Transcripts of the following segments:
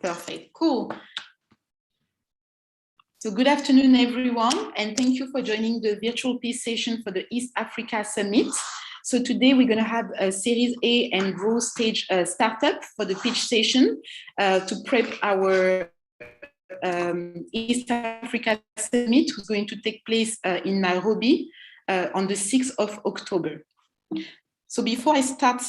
Perfect, cool. So good afternoon, everyone, and thank you for joining the virtual peace session for the East Africa Summit. So today we're going to have a Series A and growth stage startup for the pitch session to prep our East Africa Summit, who's going to take place in Nairobi on the 6th of October. So before I start,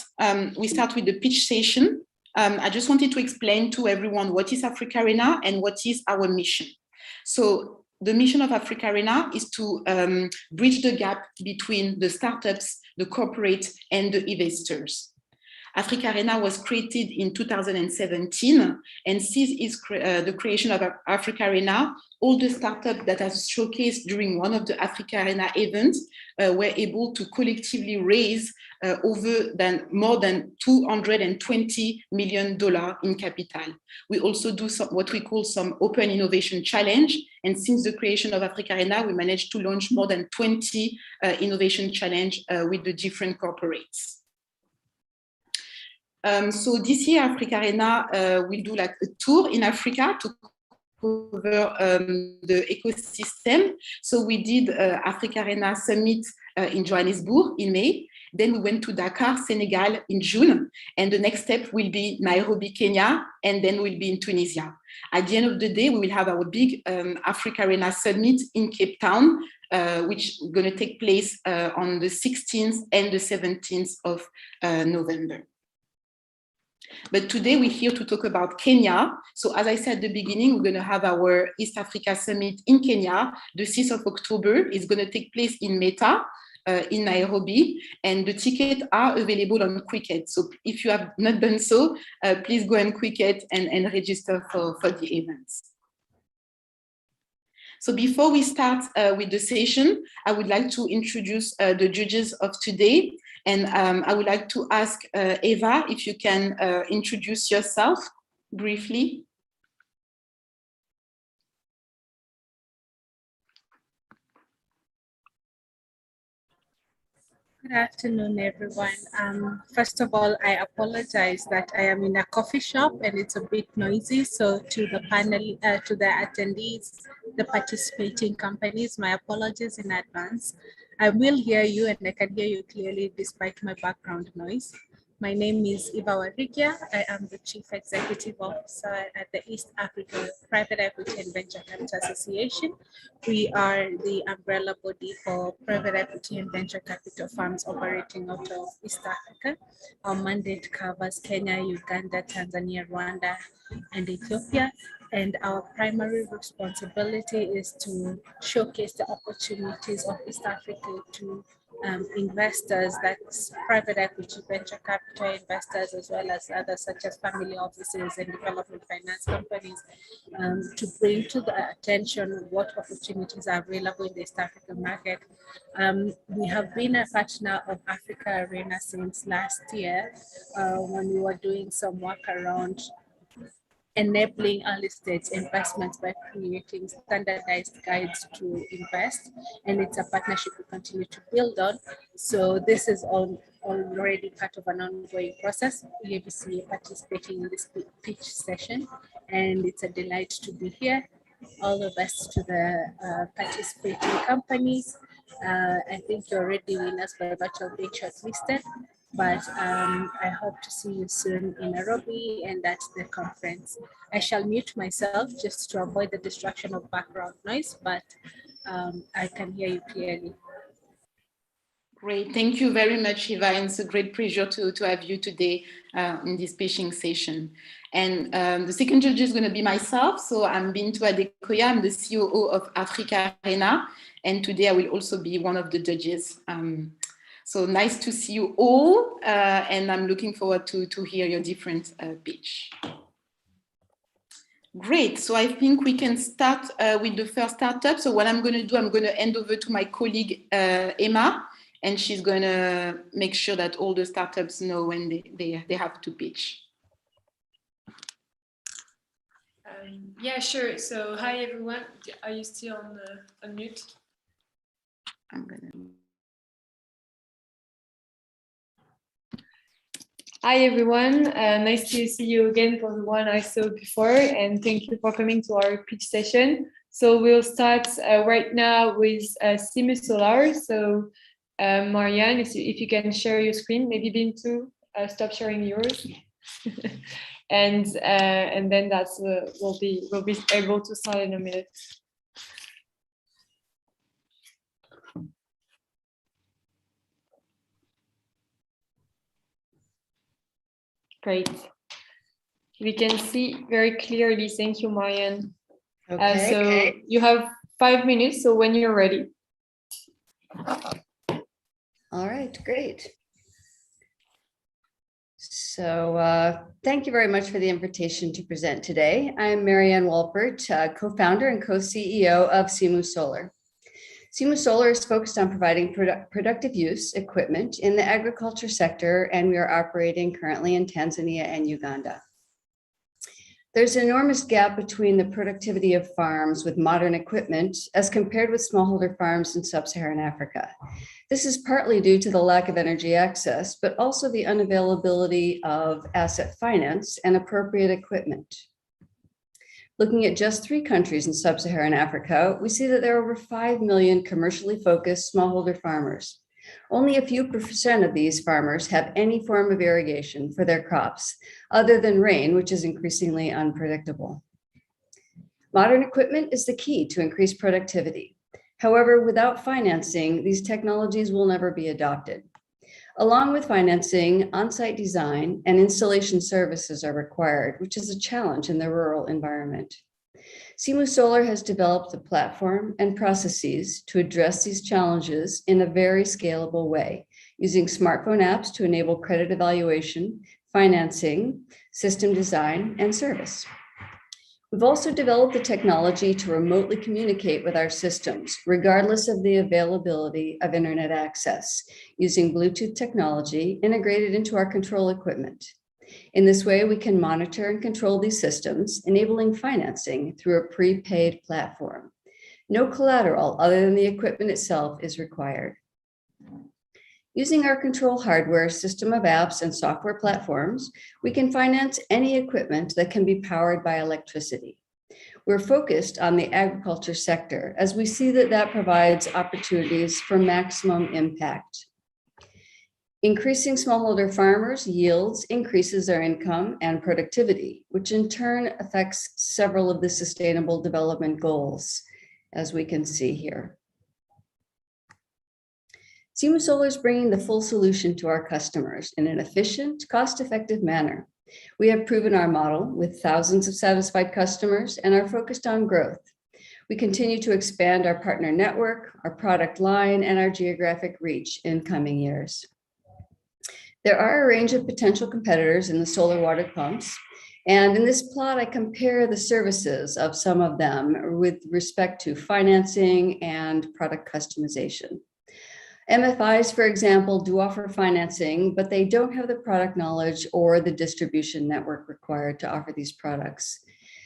we start with the pitch session. I just wanted to explain to everyone what is AfricArena and what is our mission. So the mission of AfricArena is to bridge the gap between the startups, the corporate, and the investors. AfricArena was created in 2017, and since the creation of AfricArena, all the startups that are showcased during one of the AfricArena events were able to collectively raise more than $220 million in capital. We also do what we call some open innovation challenge. And since the creation of AfricArena, we managed to launch more than 20 innovation challenge with the different corporates. So this year, AfricArena will do like a tour in Africa to cover the ecosystem. So we did AfricArena Summit in Johannesburg in May. Then we went to Dakar, Senegal in June. And the next step will be Nairobi, Kenya, and then we'll be in Tunisia. At the end of the day, we will have our big AfricArena Summit in Cape Town, which is going to take place on the 16th and the 17th of November. But today we're here to talk about Kenya. So as I said at the beginning, we're going to have our East Africa Summit in Kenya. The 6th of October is going to take place in Meta, in Nairobi, and the tickets are available on Quicket. So if you have not done so, please go on Quicket and register for the events. So before we start with the session, I would like to introduce the judges of today. And I would like to ask Eva if you can introduce yourself briefly. Good afternoon, everyone. First of all, I apologize that I am in a coffee shop and it's a bit noisy. So to the panel, to the attendees, the participating companies, my apologies in advance. I will hear you and I can hear you clearly despite my background noise. My name is Eva Warikia. I am the Chief Executive Officer at the East Africa Private Equity and Venture Capital Association. We are the umbrella body for private equity and venture capital firms operating out of East Africa. Our mandate covers Kenya, Uganda, Tanzania, Rwanda, and Ethiopia. And our primary responsibility is to showcase the opportunities of East Africa to investors, that's private equity, venture capital investors, as well as others such as family offices and development finance companies, to bring to the attention what opportunities are available in the East African market. We have been a partner of AfricArena since last year when we were doing some work around enabling early stage investments by creating standardized guides to invest. And it's a partnership we continue to build on. So this is already part of an ongoing process. EABC participating in this pitch session, and it's a delight to be here. All the best to the participating companies. I think you're already winners by virtue of being shortlisted. But I hope to see you soon in Nairobi and at the conference. I shall mute myself just to avoid the distraction of background noise, but I can hear you clearly. Great, thank you very much, Eva, and it's a great pleasure to have you today in this pitching session. And the second judge is going to be myself. So I'm Bintu Adekoya, I'm the COO of AfricArena, and today I will also be one of the judges. So nice to see you all, and I'm looking forward to hear your different pitch. Great, so I think we can start with the first startup. So what I'm going to do, I'm going to hand over to my colleague, Emma, and she's going to make sure that all the startups know when they have to pitch. Yeah, sure. So hi, everyone. Are you still on mute? I'm going to... Hi everyone, nice to see you again for the one I saw before, and thank you for coming to our pitch session. So we'll start right now with Simu Solar. So Marianne, if you can share your screen, maybe Bintu, stop sharing yours, and then that's we'll be able to start in a minute. Great. We can see very clearly. Thank you, Marianne. So you have 5 minutes, so when you're ready. All right, great. So thank you very much for the invitation to present today. I'm Marianne Walpert, co-founder and co-CEO of Simu Solar. Simu Solar is focused on providing productive use equipment in the agriculture sector, and we are operating currently in Tanzania and Uganda. There's an enormous gap between the productivity of farms with modern equipment as compared with smallholder farms in sub-Saharan Africa. This is partly due to the lack of energy access, but also the unavailability of asset finance and appropriate equipment. Looking at just 3 countries in sub-Saharan Africa, we see that there are over 5 million commercially focused smallholder farmers. Only a few % of these farmers have any form of irrigation for their crops, other than rain, which is increasingly unpredictable. Modern equipment is the key to increase productivity. However, without financing, these technologies will never be adopted. Along with financing, on-site design and installation services are required, which is a challenge in the rural environment. Simu Solar has developed a platform and processes to address these challenges in a very scalable way, using smartphone apps to enable credit evaluation, financing, system design, and service. We've also developed the technology to remotely communicate with our systems, regardless of the availability of internet access, using Bluetooth technology integrated into our control equipment. In this way, we can monitor and control these systems, enabling financing through a prepaid platform. No collateral other than the equipment itself is required. Using our control hardware, system of apps, and software platforms, we can finance any equipment that can be powered by electricity. We're focused on the agriculture sector as we see that that provides opportunities for maximum impact. Increasing smallholder farmers' yields increases their income and productivity, which in turn affects several of the sustainable development goals, as we can see here. Simu Solar is bringing the full solution to our customers in an efficient, cost-effective manner. We have proven our model with thousands of satisfied customers and are focused on growth. We continue to expand our partner network, our product line, and our geographic reach in coming years. There are a range of potential competitors in the solar water pumps, and in this plot, I compare the services of some of them with respect to financing and product customization. MFIs, for example, do offer financing, but they don't have the product knowledge or the distribution network required to offer these products.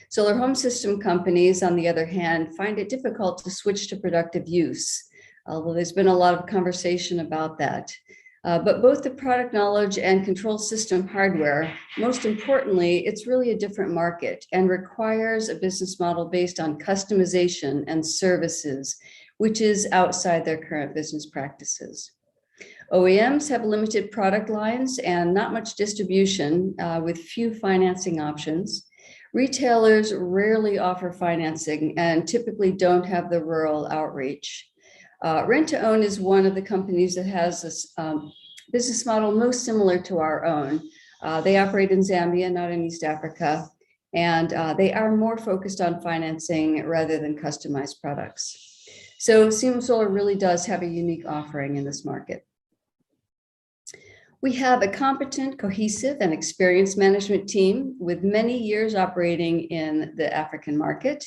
Solar home system companies, on the other hand, find it difficult to switch to productive use, although there's been a lot of conversation about that. But both the product knowledge and control system hardware, most importantly, it's really a different market and requires a business model based on customization and services, which is outside their current business practices. OEMs have limited product lines and not much distribution with few financing options. Retailers rarely offer financing and typically don't have the rural outreach. Rent to Own is one of the companies that has this business model most similar to our own. They operate in Zambia, not in East Africa, and they are more focused on financing rather than customized products. So Simu Solar really does have a unique offering in this market. We have a competent, cohesive, and experienced management team with many years operating in the African market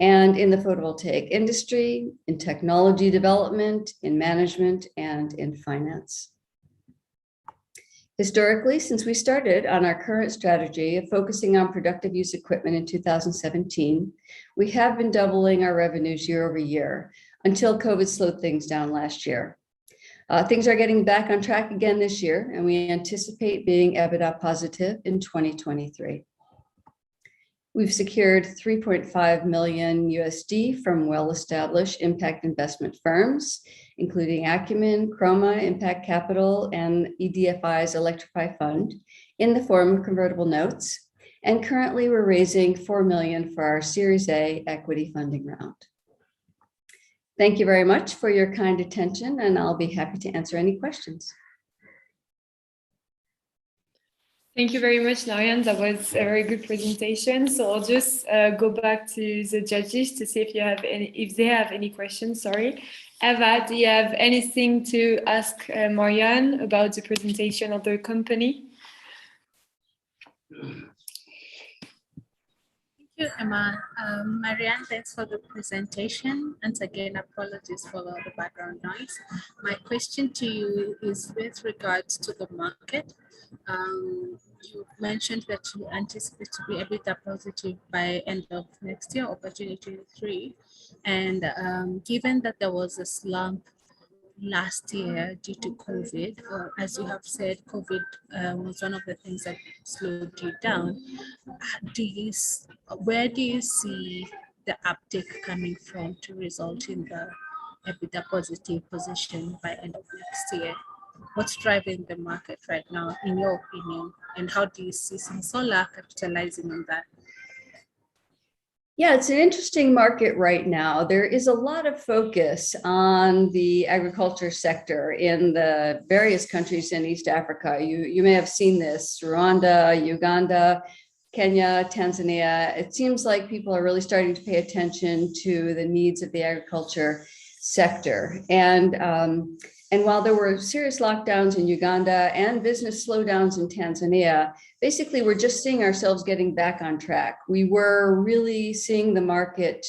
and in the photovoltaic industry, in technology development, in management, and in finance. Historically, since we started on our current strategy of focusing on productive use equipment in 2017, we have been doubling our revenues year over year until COVID slowed things down last year. Things are getting back on track again this year, and we anticipate being EBITDA positive in 2023. We've secured 3.5 million USD from well-established impact investment firms, including Acumen, Chroma, Impact Capital, and EDFI's Electrify Fund in the form of convertible notes. And currently we're raising 4 million for our Series A equity funding round. Thank you very much for your kind attention, and I'll be happy to answer any questions. Thank you very much, Larian. That was a very good presentation. So I'll just go back to the judges to see if they have any questions. Sorry, Eva, do you have anything to ask Marianne about the presentation of their company? Thank you, Emma. Marianne, thanks for the presentation. And again, apologies for the background noise. My question to you is with regards to the market. You mentioned that you anticipate to be EBITDA positive by end of next year or by 2023. And given that there was a slump last year due to COVID, or as you have said, COVID was one of the things that slowed you down. Where do you see the uptick coming from to result in the EBITDA positive position by end of next year? What's driving the market right now, in your opinion, and how do you see Solar capitalizing on that? Yeah, it's an interesting market right now. There is a lot of focus on the agriculture sector in the various countries in East Africa. You may have seen this: Rwanda, Uganda, Kenya, Tanzania. It seems like people are really starting to pay attention to the needs of the agriculture sector. And while there were serious lockdowns in Uganda and business slowdowns in Tanzania, basically we're just seeing ourselves getting back on track. We were really seeing the market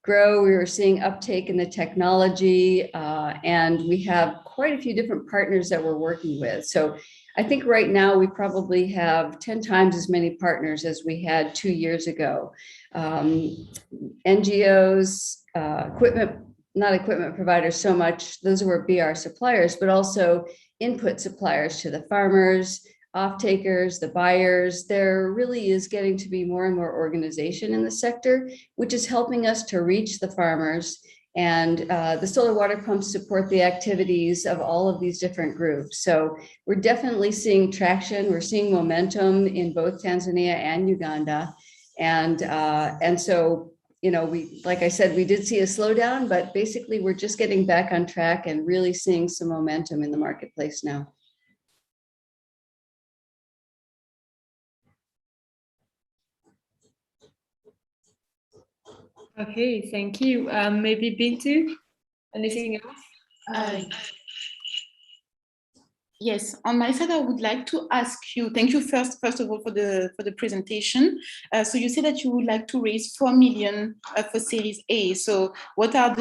grow. We were seeing uptake in the technology, and we have quite a few different partners that we're working with. So I think right now we probably have 10 times as many partners as we had 2 years ago. NGOs, not equipment providers so much, those were BR suppliers, but also input suppliers to the farmers, off-takers, the buyers. There really is getting to be more and more organization in the sector, which is helping us to reach the farmers. And the solar water pumps support the activities of all of these different groups. So we're definitely seeing traction. We're seeing momentum in both Tanzania and Uganda. And so, you know, like I said, we did see a slowdown, but basically we're just getting back on track and really seeing some momentum in the marketplace now. Okay, thank you. Maybe Bintu, anything else? Yes, on my side, I would like to ask you, thank you first of all for the presentation. So you said that you would like to raise 4 million for Series A. So what are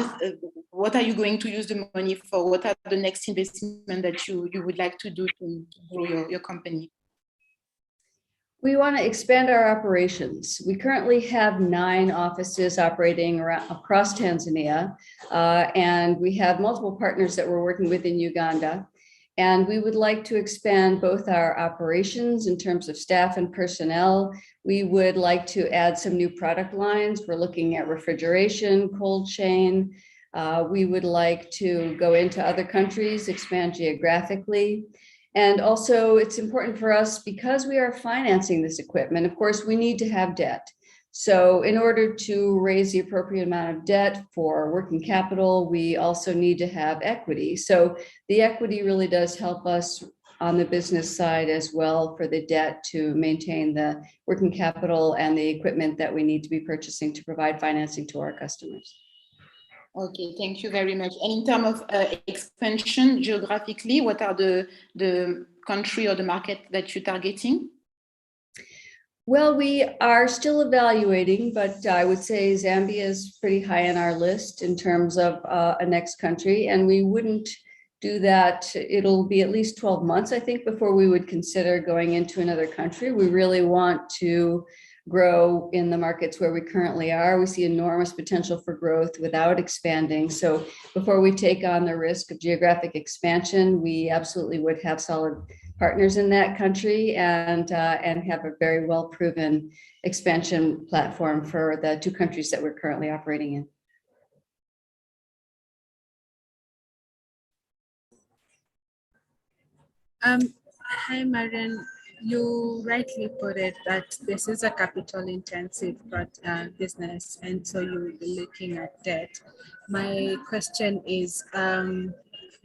you going to use the money for? What are the next investment that you would like to do to grow your company? We want to expand our operations. We currently have 9 offices operating across Tanzania, and we have multiple partners that we're working with in Uganda. And we would like to expand both our operations in terms of staff and personnel. We would like to add some new product lines. We're looking at refrigeration, cold chain. We would like to go into other countries, expand geographically. And also it's important for us, because we are financing this equipment, of course, we need to have debt. So in order to raise the appropriate amount of debt for working capital, we also need to have equity. So the equity really does help us on the business side as well for the debt to maintain the working capital and the equipment that we need to be purchasing to provide financing to our customers. Okay, thank you very much. And in terms of expansion geographically, what are the country or the market that you're targeting? Well, we are still evaluating, but I would say Zambia is pretty high on our list in terms of a next country, and we wouldn't do that. It'll be at least 12 months, I think, before we would consider going into another country. We really want to grow in the markets where we currently are. We see enormous potential for growth without expanding. So before we take on the risk of geographic expansion, we absolutely would have solid partners in that country and have a very well proven expansion platform for the two countries that we're currently operating in. Hi, Marian. You rightly put it that this is a capital intensive business, and so you will be looking at debt. My question is, and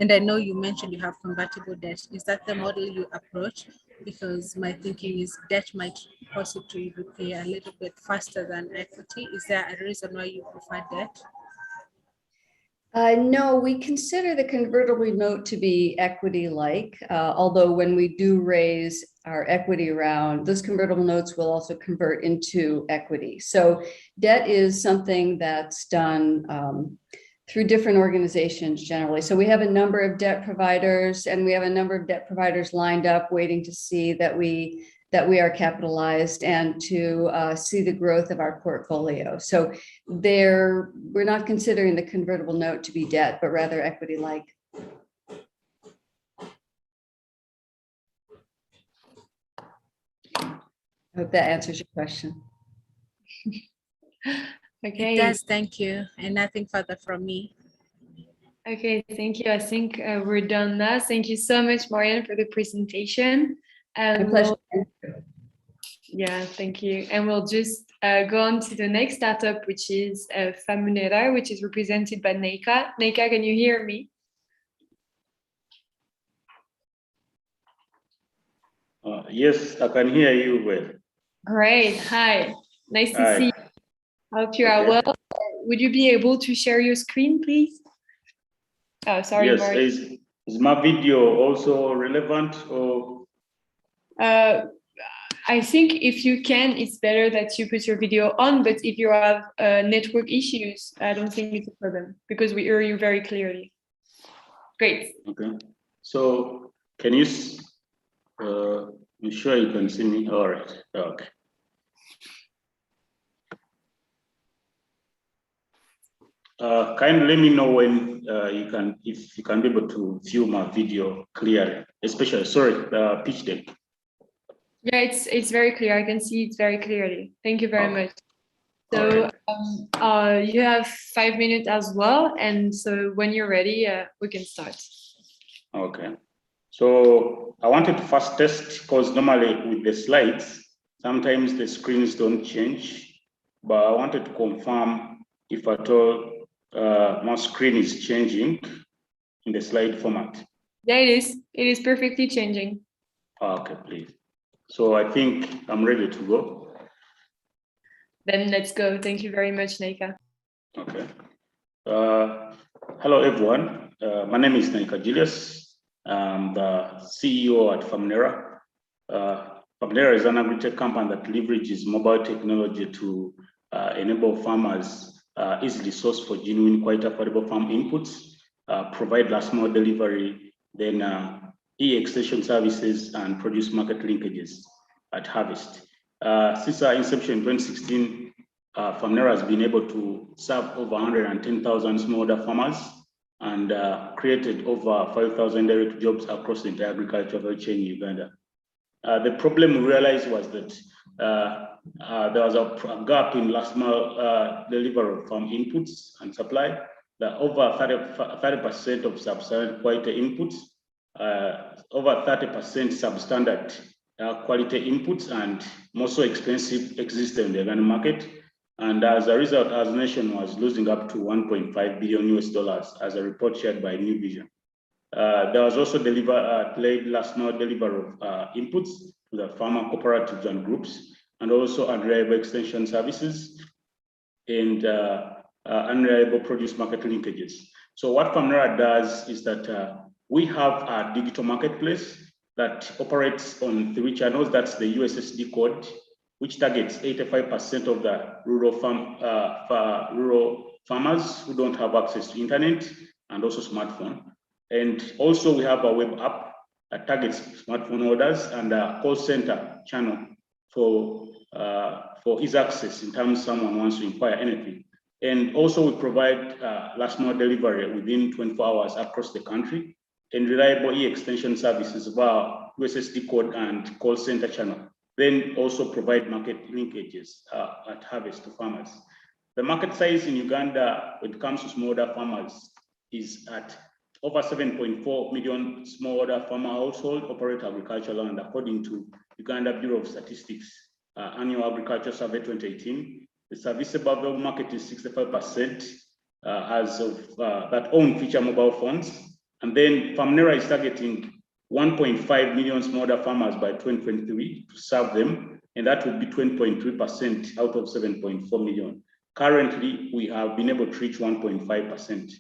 I know you mentioned you have convertible debt. Is that the model you approach? Because my thinking is debt might possibly repay a little bit faster than equity. Is there a reason why you prefer debt? No, we consider the convertible note to be equity-like, although when we do raise our equity round, those convertible notes will also convert into equity. So debt is something that's done through different organizations generally. So we have a number of debt providers, and we have a number of debt providers lined up waiting to see that we are capitalized and to see the growth of our portfolio. So we're not considering the convertible note to be debt, but rather equity-like. I hope that answers your question. Okay. It does, thank you. And nothing further from me. Okay, thank you. I think we're done now. Thank you so much, Marian, for the presentation. My pleasure. Yeah, thank you. And we'll just go on to the next startup, which is Famunera, which is represented by Neika. Neika, can you hear me? Yes, I can hear you well. Great. Hi. Nice to Hi. see you. Hope you are well. Would you be able to share your screen, please? Oh, sorry, Yes, Marian. is my video also relevant or? I think if you can, it's better that you put your video on, but if you have network issues, I don't think it's a problem because we hear you very clearly. Great. Okay. So can you, you sure you can see me? All right. Okay. Kindly let me know when if you can be able to view my video clearly, especially, sorry, the pitch deck. Yeah, it's very clear. I can see it very clearly. Thank you very much. So you have 5 minutes as well. And so when you're ready, we can start. Okay. So I wanted to first test because normally with the slides, sometimes the screens don't change, but I wanted to confirm if at all my screen is changing in the slide format. Yeah, it is. It is perfectly changing. Okay, please. So I think I'm ready to go. Then let's go. Thank you very much, Neika. Okay. Hello, everyone. My name is Neika Julius. I'm the CEO at Famunera. Famunera is an agri-tech company that leverages mobile technology to enable farmers easily source for genuine, quite affordable farm inputs, provide last mile delivery, then e-extension services and produce market linkages at harvest. Since our inception in 2016, Famunera has been able to serve over 110,000 smallholder farmers and created over 5,000 direct jobs across the entire agricultural value chain in Uganda. The problem we realized was that there was a gap in last mile delivery of farm inputs and supply. That over 30% of sub-standard quality inputs, over 30% substandard quality inputs, and more so expensive existed in the Uganda market. And as a result, our nation was losing up to $1.5 billion as a report shared by New Vision. There was also delayed last mile delivery of inputs to the farmer cooperatives and groups, and also unreliable extension services and unreliable produce market linkages. So what Famunera does is that we have a digital marketplace that operates on 3 channels. That's the USSD code, which targets 85% of the rural farmers who don't have access to internet and also smartphone. And also we have a web app that targets smartphone orders and a call center channel for for easy access in terms someone wants to inquire anything. And also we provide last mile delivery within 24 hours across the country and reliable e-extension services via USSD code and call center channel. Then also provide market linkages at harvest to farmers. The market size in Uganda when it comes to smallholder farmers is at over 7.4 million smallholder farmer household operate agricultural land according to Uganda Bureau of Statistics Annual Agriculture Survey 2018. The serviceable available market is 65% as of that own feature mobile phones. And then Famnera is targeting 1.5 million smallholder farmers by 2023 to serve them, and that would be 20.3% out of 7.4 million. Currently, we have been able to reach 1.5%.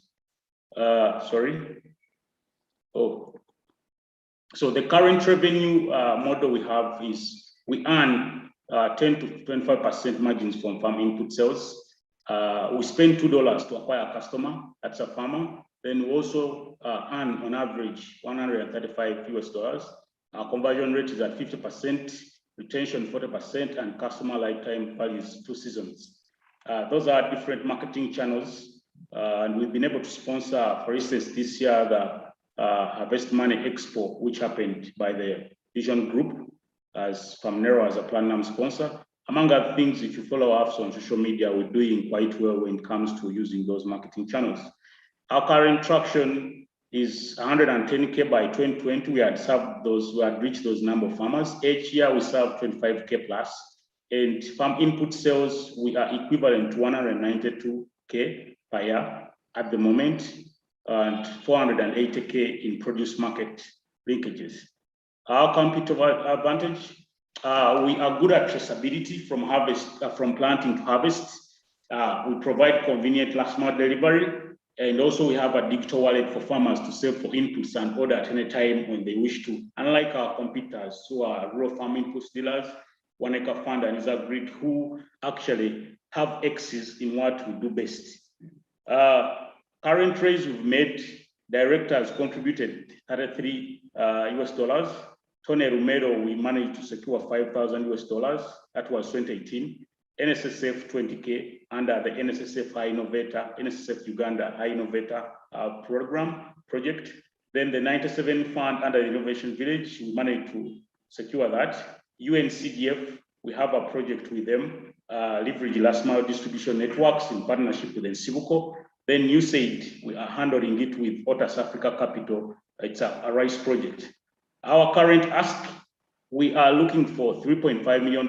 So the current revenue model we have is we earn 10 to 25% margins from farm input sales. We spend $2 to acquire a customer, that's a farmer. Then we also earn on average $135. Our conversion rate is at 50%, retention 40%, and customer lifetime value is 2 seasons. Those are different marketing channels. And we've been able to sponsor, for instance, this year, the Harvest Money Expo, which happened by the Vision Group as Famnera as a platinum sponsor. Among other things, if you follow us on social media, we're doing quite well when it comes to using those marketing channels. Our current traction is 110K by 2020. We had reached those number of farmers. Each year we serve 25K plus. And farm input sales, we are equivalent to 192K per year at the moment, and 480K in produce market linkages. Our competitive advantage, we are good at traceability from planting to harvest. We provide convenient last mile delivery. And also we have a digital wallet for farmers to save for inputs and order at any time when they wish to. Unlike our competitors who are rural farm inputs dealers, One Acre Fund and Isagrid, who actually have X's in what we do best. Current raise we've made, directors contributed $33 US. Tony Romero, we managed to secure $5,000 US. That was 2018. NSSF 20K under the NSSF High Innovator, NSSF Uganda High Innovator project. Then the 97 fund under the Innovation Village, we managed to secure that. UNCDF, we have a project with them, leverage last mile distribution networks in partnership with Nsibuko. Then USAID, we are handling it with Otas Africa Capital. It's a rice project. Our current ask, we are looking for $3.5 million.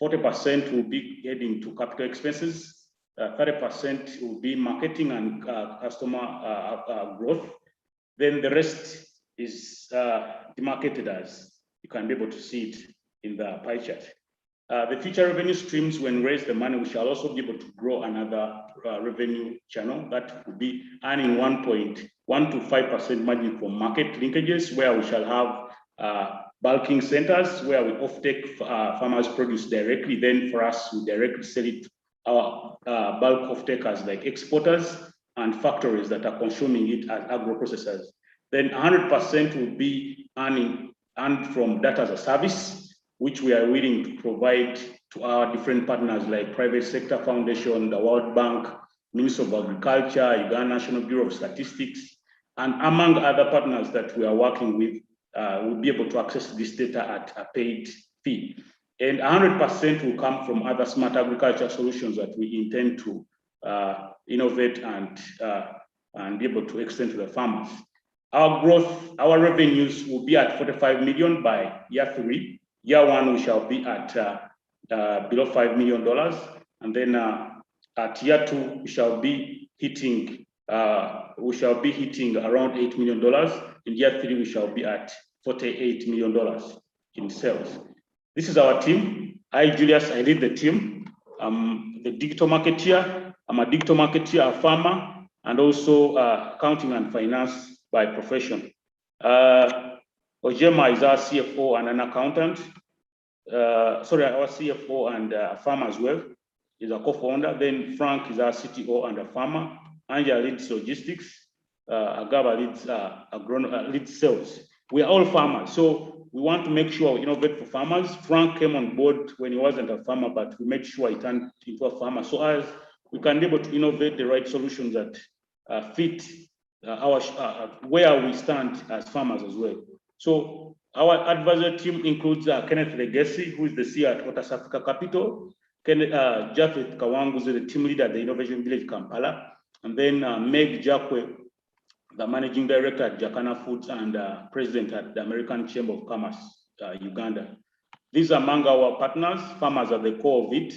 40% will be heading to capital expenses. 30% will be marketing and customer growth. Then the rest is demarcated as you can be able to see it in the pie chart. The future revenue streams, when raised the money, we shall also be able to grow another revenue channel that will be earning 1.1 to 5% margin from market linkages, where we shall have bulking centers where we offtake farmers' produce directly. Then for us, we directly sell it to our bulk offtakers like exporters and factories that are consuming it as agro-processors. Then 100% will be earned from data as a service, which we are willing to provide to our different partners like Private Sector Foundation, the World Bank, Ministry of Agriculture, Uganda National Bureau of Statistics, and among other partners that we are working with. Will be able to access this data at a paid fee. And 100% will come from other smart agriculture solutions that we intend to innovate and be able to extend to the farmers. Our growth, our revenues will be at 45 million by year 3. Year 1, we shall be at below $5 million. And then at year 2, we shall be hitting around $8 million. In year 3, we shall be at $48 million in sales. This is our team. I, Julius, I lead the team. I'm the digital marketeer. I'm a digital marketeer, a farmer, and also accounting and finance by profession. Ojema is our CFO and an accountant. Our CFO and a farmer as well. He's a co-founder. Then Frank is our CTO and a farmer. Angela leads logistics. Agaba leads sales. We are all farmers. So we want to make sure we innovate for farmers. Frank came on board when he wasn't a farmer, but we made sure he turned into a farmer. So as we can be able to innovate the right solutions that fit where we stand as farmers as well. So our advisory team includes Kenneth Legacy, who is the CEO at Otas Africa Capital, Japheth Kawangu, who is the team leader at the Innovation Village Kampala, and then Meg Jakwe, the managing director at Jakana Foods and president at the American Chamber of Commerce, Uganda. These are among our partners. Farmers are the core of it.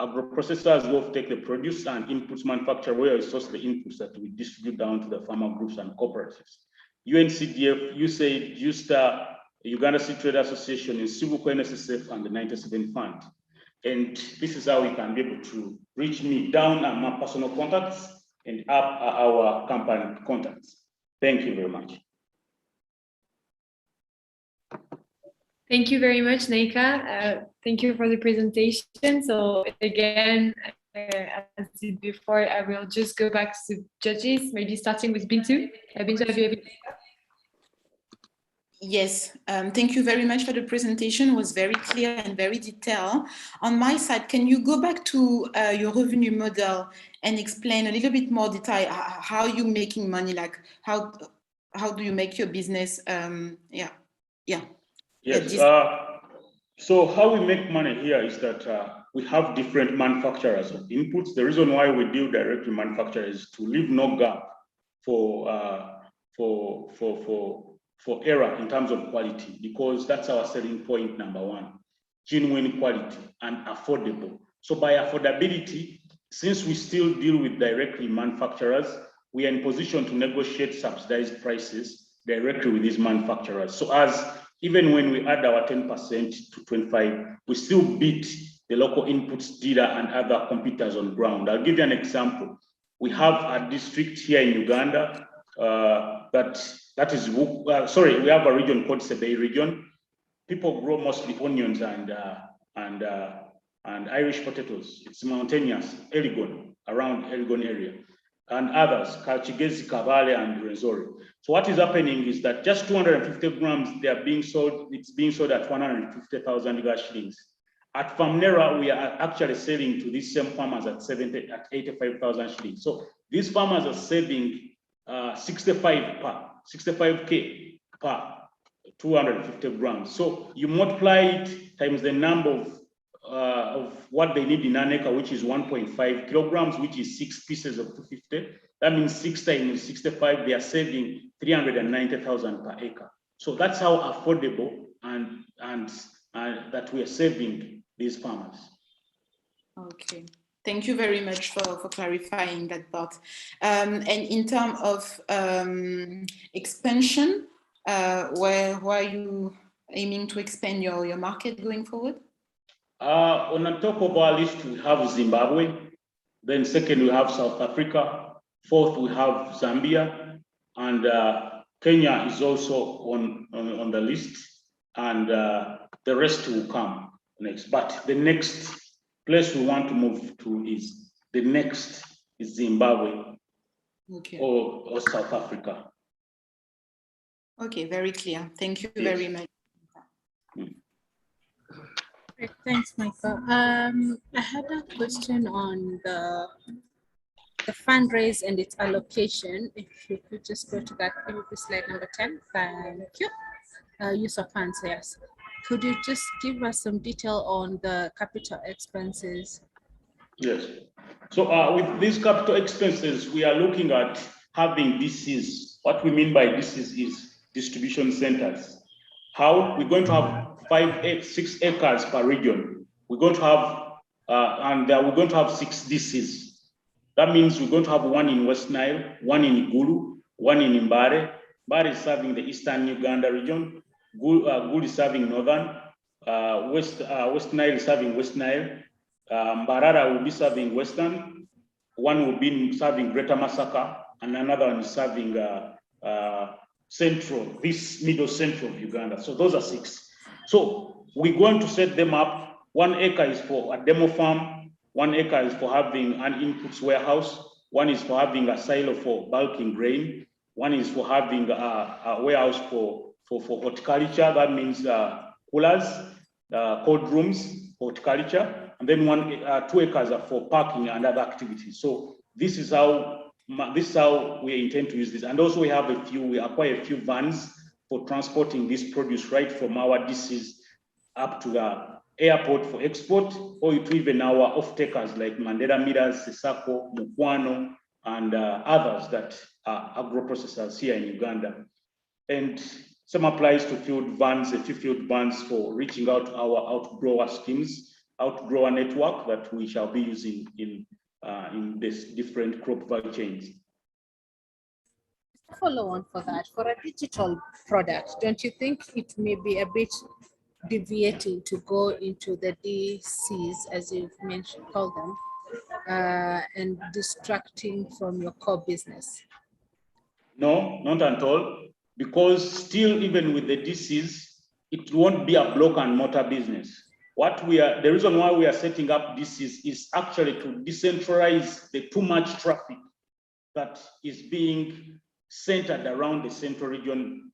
Agro-processors will take the produce, and inputs manufacturer will source the inputs that we distribute down to the farmer groups and cooperatives. UNCDF, USAID, USTAR, Uganda Sea Trade Association, and Cibuco NSSF, and the 97 Fund. And this is how we can be able to reach me down at my personal contacts and up our company contacts. Thank you very much. Thank you very much, Naika. Thank you for the presentation. So again, as I did before, I will just go back to judges, maybe starting with Bintu. Bintu, have you? Yes, thank you very much for the presentation. It was very clear and very detailed. On my side, can you go back to your revenue model and explain a little bit more detail how you're making money, like how do you make your business? Yes. So how we make money here is that we have different manufacturers of inputs. The reason why we deal directly with manufacturers is to leave no gap for error in terms of quality, because that's our selling point number one: genuine quality and affordable. So by affordability, since we still deal with directly manufacturers, we are in position to negotiate subsidized prices directly with these manufacturers. So as even when we add our 10% to 25%, we still beat the local inputs dealer and other competitors on ground. I'll give you an example. We have a district here in Uganda we have a region called Sebei region. People grow mostly onions and Irish potatoes. It's mountainous, Elgon, around Elgon area, and others, Kalchigezi, Kabale, and Renzori. So what is happening is that just 250 grams, it's being sold at 150,000 Uganda shillings. At Famnera, we are actually selling to these same farmers at 85,000 shillings. So these farmers are saving 65K per 250 grams. So you multiply it times the number of what they need in an acre, which is 1.5 kilograms, which is 6 pieces of 250. That means 6 times 65, they are saving 390,000 per acre. So that's how affordable and that we are saving these farmers. Okay. Thank you very much for clarifying that part. And in terms of expansion, where are you aiming to expand your market going forward? On the top of our list, we have Zimbabwe. Then second, we have South Africa. Fourth, we have Zambia. And Kenya is also on the list. And the rest will come next. But the next place we want to move to is Zimbabwe, okay, or South Africa. Okay, very clear. Thank you very much. Great, thanks, Michael. I had a question on the fundraise and its allocation. If you could just go to that, maybe slide number 10. Thank you. Use of funds, yes. Could you just give us some detail on the capital expenses? Yes. So with these capital expenses, we are looking at having DCs. What we mean by DCs is distribution centers. How? We're going to have 6 acres per region. We're going to have, we're going to have 6 DCs. That means we're going to have 1 in West Nile, 1 in Gulu, 1 in Mbare. Mbare is serving the Eastern Uganda region. Gulu is serving Northern. West Nile is serving West Nile. Mbarara will be serving Western. 1 will be serving Greater Masaka, and another one is serving Central, this middle central of Uganda. So those are 6. So we're going to set them up. 1 acre is for a demo farm. 1 acre is for having an inputs warehouse. 1 is for having a silo for bulking grain. 1 is for having a warehouse for for horticulture, that means coolers, cold rooms, horticulture, and then 2 acres are for parking and other activities. So this is how we intend to use this. And also we acquire a few vans for transporting this produce right from our DCs up to the airport for export, or to even our off-takers like Mandela Miras, Sesako, Mukwano, and others that are agro-processors here in Uganda. And some applies to field vans, a few field vans for reaching out to our outgrower schemes, outgrower network that we shall be using in this different crop value chains. Follow on for that, for a digital product, don't you think it may be a bit deviating to go into the DCs, as you've mentioned, call them, and distracting from your core business? No, not at all, because still, even with the DCs, it won't be a block and mortar business. The reason why we are setting up DCs is actually to decentralize the too much traffic that is being centered around the central region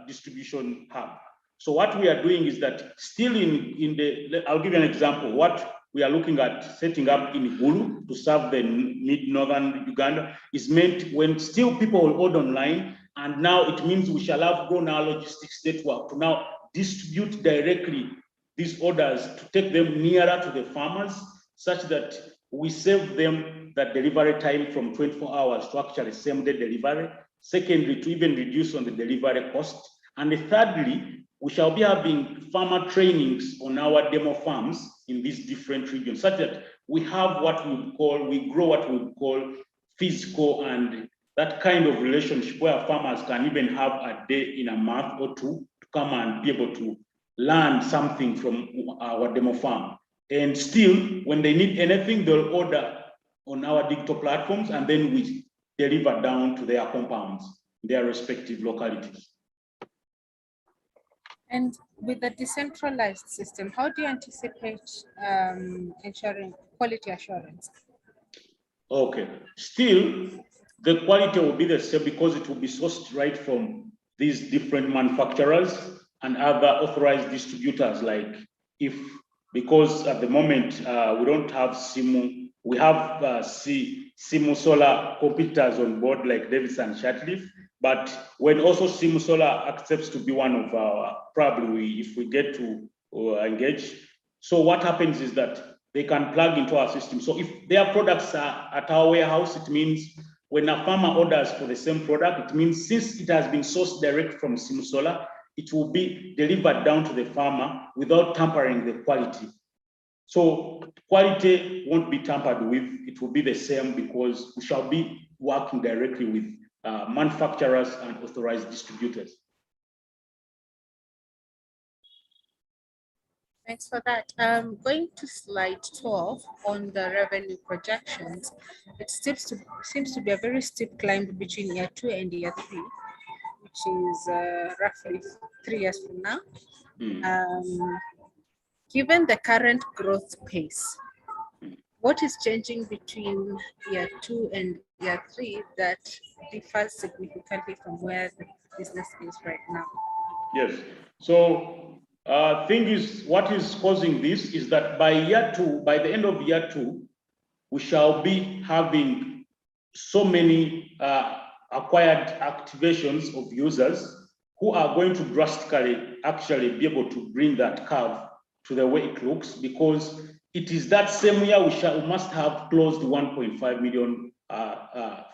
distribution hub. So what we are doing is that still I'll give you an example. What we are looking at setting up in Gulu to serve the mid-northern Uganda is meant when still people will order online, and now it means we shall have grown our logistics network to now distribute directly these orders to take them nearer to the farmers, such that we save them that delivery time from 24 hours to actually same-day delivery. Secondly, to even reduce on the delivery cost. And thirdly, we shall be having farmer trainings on our demo farms in these different regions, such that we have we grow what we would call physical and that kind of relationship where farmers can even have a day in a month or two to come and be able to learn something from our demo farm. And still, when they need anything, they'll order on our digital platforms, and then we deliver down to their compounds, their respective localities. And with the decentralized system, how do you anticipate ensuring quality assurance? Okay, still, the quality will be the same because it will be sourced right from these different manufacturers and other authorized distributors. Because at the moment, we don't have SIMU, we have SIMU Solar competitors on board like Davis and Shatleaf. But when also SIMU Solar accepts to be one of our, probably if we get to engage. So what happens is that they can plug into our system. So if their products are at our warehouse, it means when a farmer orders for the same product, it means since it has been sourced direct from SIMU Solar, it will be delivered down to the farmer without tampering the quality. So quality won't be tampered with, it will be the same because we shall be working directly with manufacturers and authorized distributors. Thanks for that. Going to slide 12 on the revenue projections, it seems to be a very steep climb between year 2 and year 3, which is roughly 3 years from now. Given the current growth pace, what is changing between year 2 and year 3 that differs significantly from where the business is right now? Yes. So what is causing this is that by the end of year 2, we shall be having so many acquired activations of users who are going to drastically actually be able to bring that curve to the way it looks, because it is that same year we must have closed 1.5 million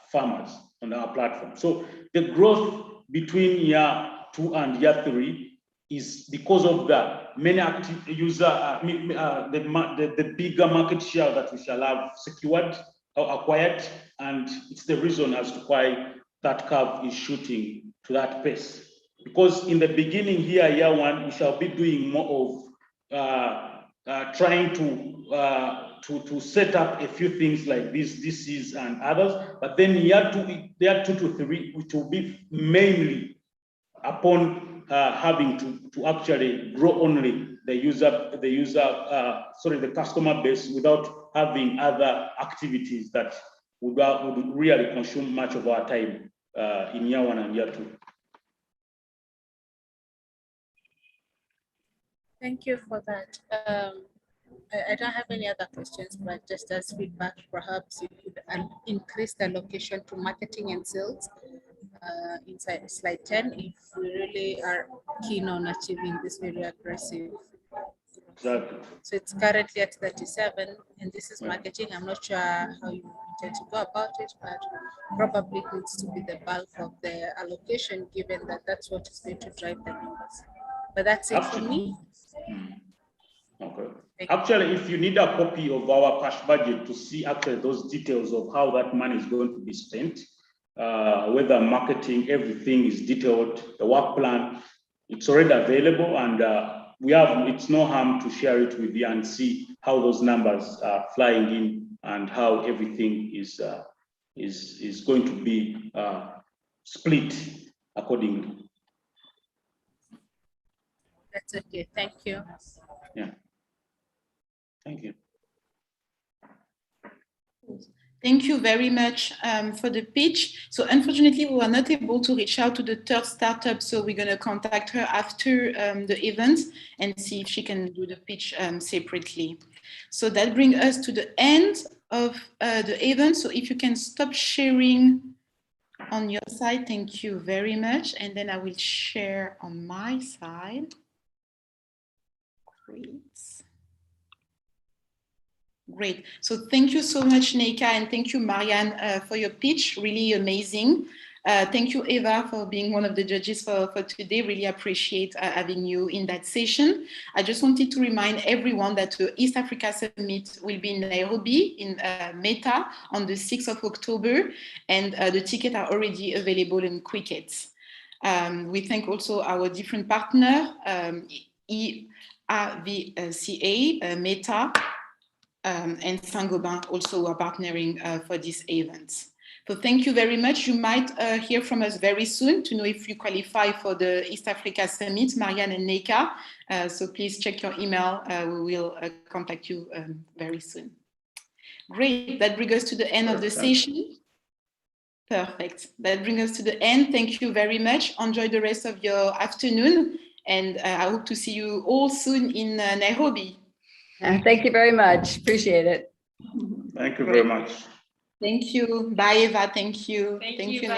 farmers on our platform. So the growth between year 2 and year 3 is because of the many active user, the bigger market share that we shall have secured or acquired, and it's the reason as to why that curve is shooting to that pace. Because in the beginning here, year 1, we shall be doing more of trying to set up a few things like this DCs and others, but then year 2 to 3, which will be mainly upon having to actually grow only the customer base without having other activities that would really consume much of our time in year 1 and year 2. Thank you for that. I don't have any other questions, but just as feedback, perhaps you could increase the allocation to marketing and sales inside slide 10 if we really are keen on achieving this very aggressive. Exactly. So it's currently at 37, and this is marketing. I'm not sure how you intend to go about it, but probably it needs to be the bulk of the allocation, given that that's what is going to drive the numbers. But that's it for me. Okay. Actually, if you need a copy of our cash budget to see actually those details of how that money is going to be spent, whether marketing, everything is detailed, the work plan, it's already available, and it's no harm to share it with you and see how those numbers are flying in and how everything is going to be split accordingly. That's okay. Thank you. Yeah. Thank you. Thank you very much for the pitch. So unfortunately, we were not able to reach out to the third startup, so we're going to contact her after the event and see if she can do the pitch separately. So that brings us to the end of the event. So if you can stop sharing on your side, thank you very much. And then I will share on my side. Great. So thank you so much, Neika, and thank you, Marianne, for your pitch. Really amazing. Thank you, Eva, for being one of the judges for today. Really appreciate having you in that session. I just wanted to remind everyone that the East Africa Summit will be in Nairobi in Meta on the 6th of October, and the tickets are already available in Quickets. We thank also our different partners, AfricArena, Meta, and Saint-Gobain also are partnering for this event. So thank you very much. You might hear from us very soon to know if you qualify for the East Africa Summit, Marianne and Neika. So please check your email. We will contact you very soon. Great, that brings us to the end of the session. Perfect, that brings us to the end. Thank you very much. Enjoy the rest of your afternoon. And I hope to see you all soon in Nairobi. Thank you very much. Appreciate it. Thank you very much. Thank you. Bye, Eva. Thank you. Thank you.